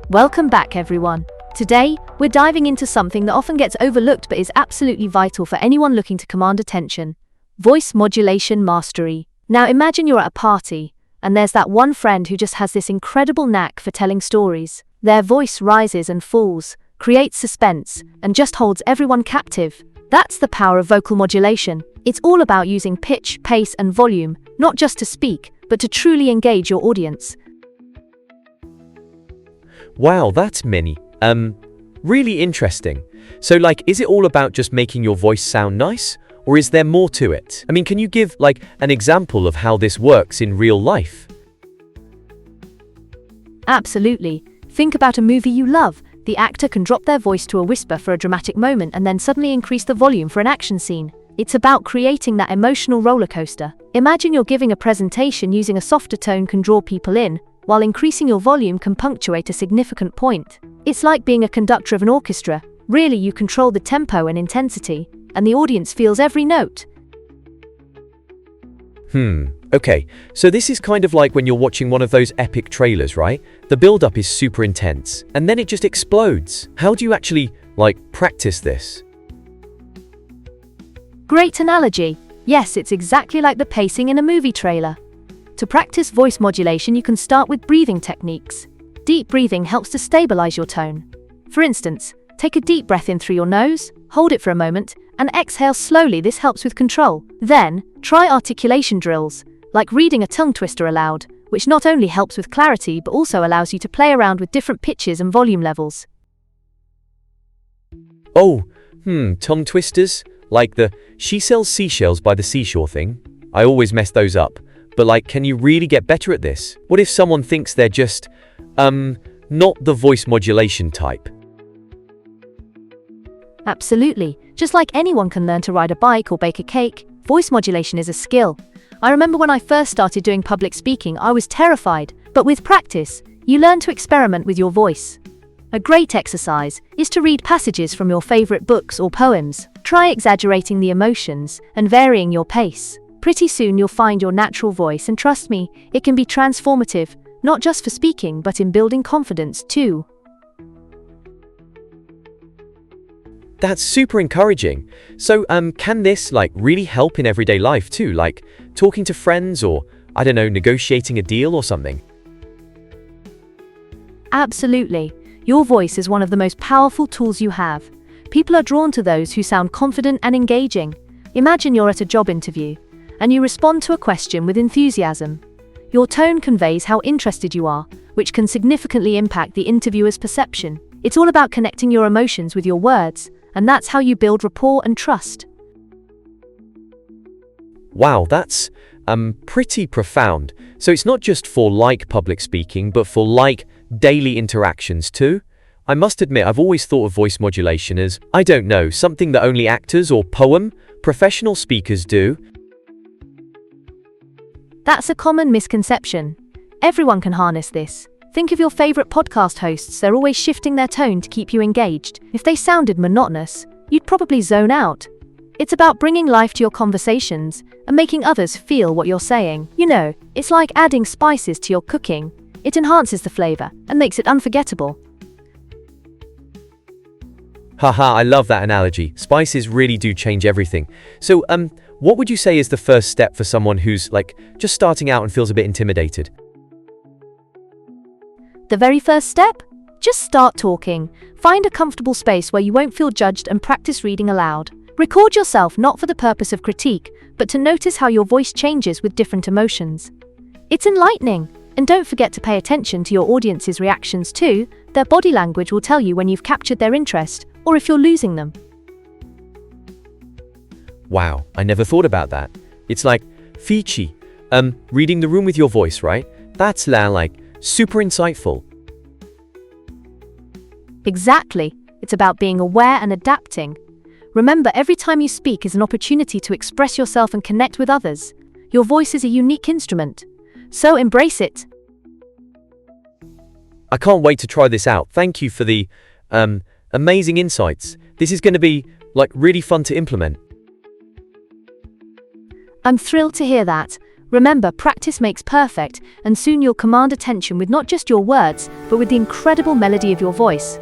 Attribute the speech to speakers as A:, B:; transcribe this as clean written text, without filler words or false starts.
A: Welcome back, everyone. Today, we're diving into something that often gets overlooked but is absolutely vital for anyone looking to command attention: voice modulation mastery. Now imagine you're at a party, and there's that one friend who just has this incredible knack for telling stories. Their voice rises and falls, creates suspense, and just holds everyone captive. That's the power of vocal modulation. It's all about using pitch, pace, and volume, not just to speak, but to truly engage your audience.
B: Wow, that's really interesting. So is it all about just making your voice sound nice? Or is there more to it? Can you give an example of how this works in real life?
A: Absolutely. Think about a movie you love. The actor can drop their voice to a whisper for a dramatic moment and then suddenly increase the volume for an action scene. It's about creating that emotional roller coaster. Imagine you're giving a presentation. Using a softer tone can draw people in, while increasing your volume can punctuate a significant point. It's like being a conductor of an orchestra. Really, you control the tempo and intensity, and the audience feels every note.
B: Okay, so this is kind of like when you're watching one of those epic trailers, right? The build-up is super intense, and then it just explodes. How do you actually, practice this?
A: Great analogy. Yes, it's exactly like the pacing in a movie trailer. To practice voice modulation, you can start with breathing techniques. Deep breathing helps to stabilize your tone. For instance, take a deep breath in through your nose, hold it for a moment, and exhale slowly. This helps with control. Then, try articulation drills, like reading a tongue twister aloud, which not only helps with clarity but also allows you to play around with different pitches and volume levels.
B: Tongue twisters? Like the "she sells seashells by the seashore" thing? I always mess those up. But can you really get better at this? What if someone thinks they're just, not the voice modulation type?
A: Absolutely. Just like anyone can learn to ride a bike or bake a cake, voice modulation is a skill. I remember when I first started doing public speaking, I was terrified, but with practice, you learn to experiment with your voice. A great exercise is to read passages from your favorite books or poems. Try exaggerating the emotions and varying your pace. Pretty soon you'll find your natural voice, and trust me, it can be transformative, not just for speaking but in building confidence too.
B: That's super encouraging. So, can this really help in everyday life too? Like talking to friends or, negotiating a deal or something?
A: Absolutely. Your voice is one of the most powerful tools you have. People are drawn to those who sound confident and engaging. Imagine you're at a job interview, and you respond to a question with enthusiasm. Your tone conveys how interested you are, which can significantly impact the interviewer's perception. It's all about connecting your emotions with your words, and that's how you build rapport and trust.
B: Wow, that's pretty profound. So it's not just for public speaking, but for daily interactions too? I must admit, I've always thought of voice modulation as, something that only actors or professional speakers do.
A: That's a common misconception. Everyone can harness this. Think of your favorite podcast hosts. They're always shifting their tone to keep you engaged. If they sounded monotonous, you'd probably zone out. It's about bringing life to your conversations and making others feel what you're saying. It's like adding spices to your cooking. It enhances the flavor and makes it unforgettable.
B: Haha, I love that analogy. Spices really do change everything. So, what would you say is the first step for someone who's just starting out and feels a bit intimidated?
A: The very first step? Just start talking. Find a comfortable space where you won't feel judged and practice reading aloud. Record yourself not for the purpose of critique, but to notice how your voice changes with different emotions. It's enlightening. And don't forget to pay attention to your audience's reactions too. Their body language will tell you when you've captured their interest or if you're losing them.
B: Wow, I never thought about that. It's like Fichi, reading the room with your voice, right? That's super insightful.
A: Exactly. It's about being aware and adapting. Remember, every time you speak is an opportunity to express yourself and connect with others. Your voice is a unique instrument, so embrace it.
B: I can't wait to try this out. Thank you for the amazing insights. This is going to be really fun to implement.
A: I'm thrilled to hear that. Remember, practice makes perfect, and soon you'll command attention with not just your words, but with the incredible melody of your voice.